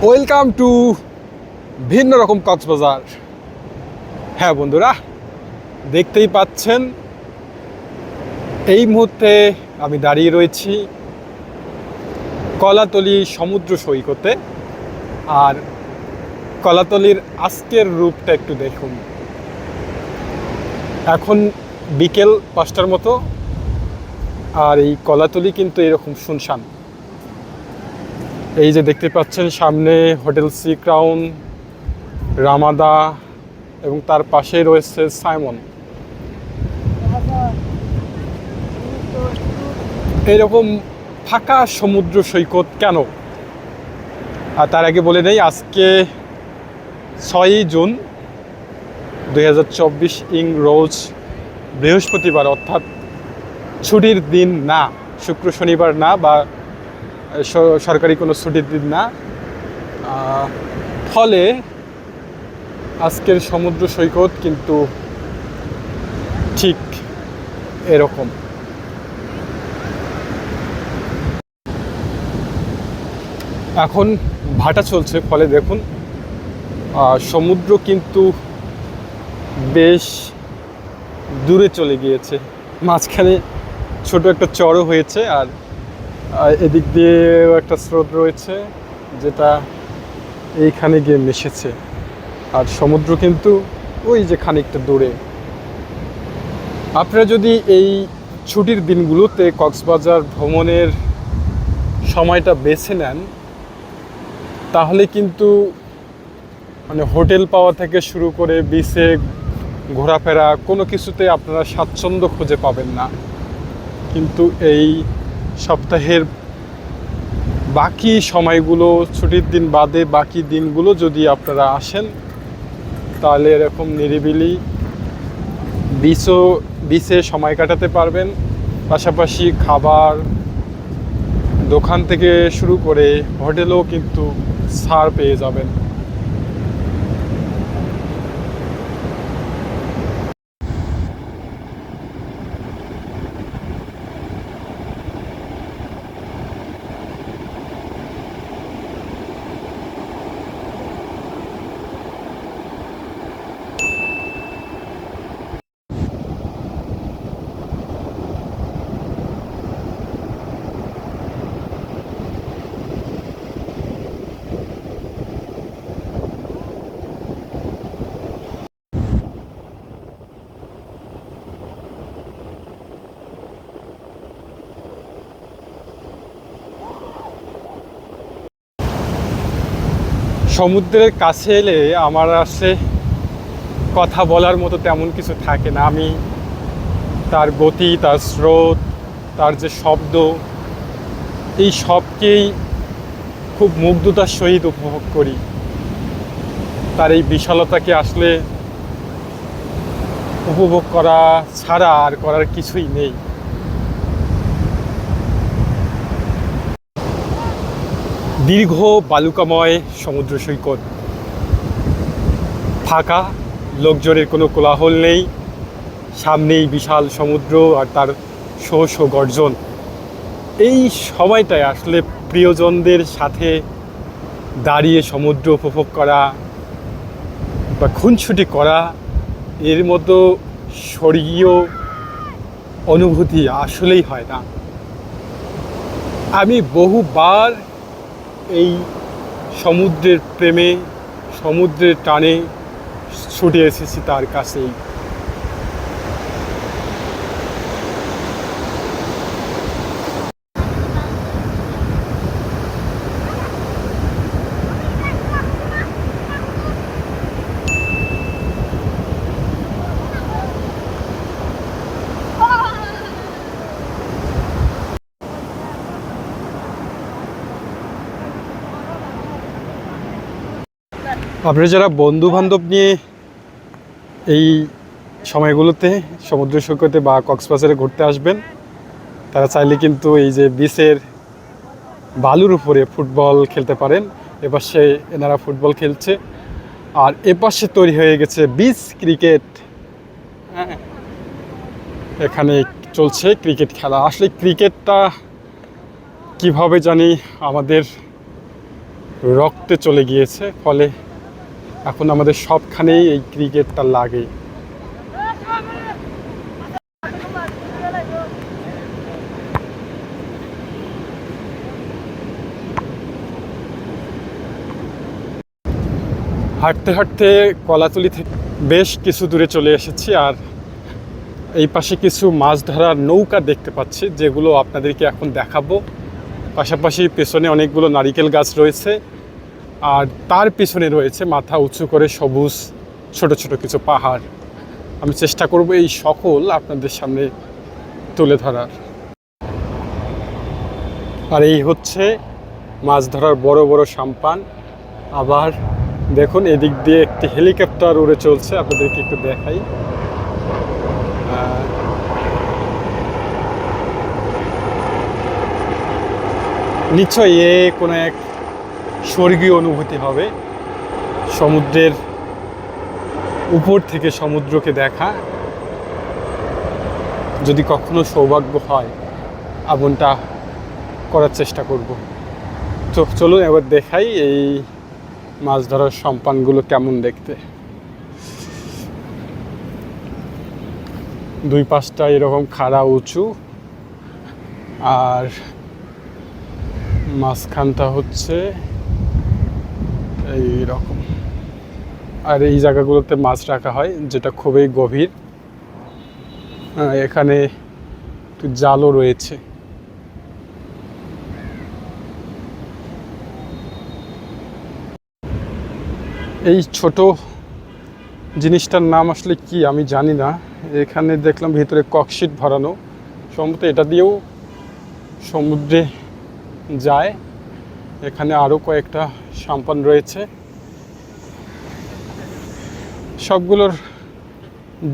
Welcome to ভিন্ন রকম কক্সবাজার। হ্যাঁ বন্ধুরা, দেখতেই পাচ্ছেন এই মুহূর্তে আমি দাঁড়িয়ে রয়েছি কলাতলি সমুদ্র সৈকতে। আর কলাতলির আজকের রূপটা একটু দেখুন। এখন বিকেল 5টার মতো, আর এই কলাতলি কিন্তু এরকম শুনশান। এই যে দেখতে পাচ্ছেন সামনে হোটেল সি ক্রাউন, রামাদা এবং তার পাশেই রয়েছে সাইমন। এইরকম ফাঁকা সমুদ্র সৈকত কেন? আর তার আগে বলে নেই, আজকে 6ই জুন 2024 রোজ বৃহস্পতিবার, অর্থাৎ ছুটির দিন না, শুক্র শনিবার না, বা সরকারি কোনো ছুটির দিন না। ফলে আজকের সমুদ্র সৈকত কিন্তু ঠিক এরকম। এখন ভাটা চলছে, ফলে দেখুন সমুদ্র কিন্তু বেশ দূরে চলে গিয়েছে। মাঝখানে ছোট একটা চড়ও হয়েছে, আর এদিক দিয়েও একটা স্রোত রয়েছে যেটা এইখানে গিয়ে মিশেছে। আর সমুদ্র কিন্তু ওই যে খানিকটা দূরে। আপনারা যদি এই ছুটির দিনগুলোতে কক্সবাজার ভ্রমণের সময়টা বেছে নেন, তাহলে কিন্তু মানে হোটেল পাওয়া থেকে শুরু করে বিচে ঘোরাফেরা কোনো কিছুতে আপনারা স্বাচ্ছন্দ্য খুঁজে পাবেন না। কিন্তু এই সপ্তাহের বাকি সময়গুলো, ছুটির দিন বাদে বাকি দিনগুলো যদি আপনারা আসেন, তাহলে এরকম নিরিবিলি বিচে সময় কাটাতে পারবেন। পাশাপাশি খাবার দোকান থেকে শুরু করে হোটেলেও কিন্তু ছাড় পেয়ে যাবেন। সমুদ্রের কাছে এলে আমার আসলে কথা বলার মতো তেমন কিছু থাকে না। আমি তার গতি, তার স্রোত, তার যে শব্দ, এই সবকেই খুব মুগ্ধতার সহিত উপভোগ করি। তার এই বিশালতাকে আসলে উপভোগ করা ছাড়া আর করার কিছুই নেই। দীর্ঘ বালুকাময় সমুদ্র সৈকত, ফাঁকা, লোকজনের কোনো কোলাহল নেই, সামনেই বিশাল সমুদ্র আর তার শো শো গর্জন। এই সময়টায় আসলে প্রিয়জনদের সাথে দাঁড়িয়ে সমুদ্র উপভোগ করা বা খুনসুটি করা, এর মতো স্বর্গীয় অনুভূতি আসলেই হয় না। আমি বহুবার এই সমুদ্রের প্রেমে, সমুদ্রের টানে ছুটে এসেছি তার কাছেই। আপনারা যারা বন্ধু বান্ধব নিয়ে এই সময়গুলোতে সমুদ্র সৈকতে বা কক্সবাজারে ঘুরতে আসবেন, তারা চাইলে কিন্তু এই যে বিচের বালুর উপরে ফুটবল খেলতে পারেন। এপাশে এনারা ফুটবল খেলছে, আর এপাশে তৈরি হয়ে গেছে বিচ ক্রিকেট। হ্যাঁ, এখানে চলছে ক্রিকেট খেলা। আসলে ক্রিকেটটা কিভাবে জানি আমাদের রক্তে চলে গিয়েছে, ফলে এখন আমাদের সবখানেই এই ক্রিকেটটা লাগে। হাঁটতে হাঁটতে কলাতলি থেকে বেশ কিছু দূরে চলে এসেছি, আর এই পাশে কিছু মাছ ধরার নৌকা দেখতে পাচ্ছি, যেগুলো আপনাদেরকে এখন দেখাবো। পাশাপাশি পেছনে অনেকগুলো নারিকেল গাছ রয়েছে, আর তার পিছনে রয়েছে মাথা উঁচু করে সবুজ ছোট ছোট কিছু পাহাড়। আমি চেষ্টা করব এই সকল আপনাদের সামনে তুলে ধরার। আর এই হচ্ছে মাছ ধরার বড় বড় সাম্পান। আবার দেখুন এদিক দিয়ে একটি হেলিকপ্টার উড়ে চলছে, আপনাদেরকে একটু দেখাই। নিশ্চয়ই কোনো এক স্বর্গীয় অনুভূতি হবে সমুদ্রের উপর থেকে সমুদ্রকে দেখা। যদি কখনো সৌভাগ্য হয় এমনটা করার চেষ্টা করব। তো চলুন এবার দেখাই এই মাছ ধরার সম্পানগুলো কেমন দেখতে। দুই পাশটা এরকম খাড়া উঁচু, আর মাঝখানটা হচ্ছে এই রকম। আর এই জায়গাগুলোতে মাছ রাখা হয়, যেটা খুবই গভীর। এখানে একটু জালও রয়েছে। এই ছোট জিনিসটার নাম আসলে কি আমি জানি না। এখানে দেখলাম ভিতরে ককশিট ভরানো, সম্ভবত এটা দিয়েও সমুদ্রে যায়। এখানে আরও কয়েকটা সাম্পান রয়েছে, সবগুলোর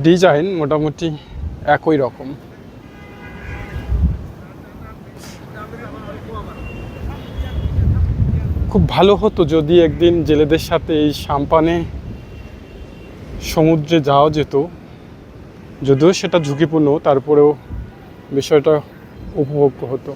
ডিজাইন মোটামুটি একই রকম। খুব ভালো হতো যদি একদিন জেলেদের সাথে এই সাম্পানে সমুদ্রে যাওয়া যেত, যদিও সেটা ঝুঁকিপূর্ণ, তারপরেও বিষয়টা উপভোগ্য হতো।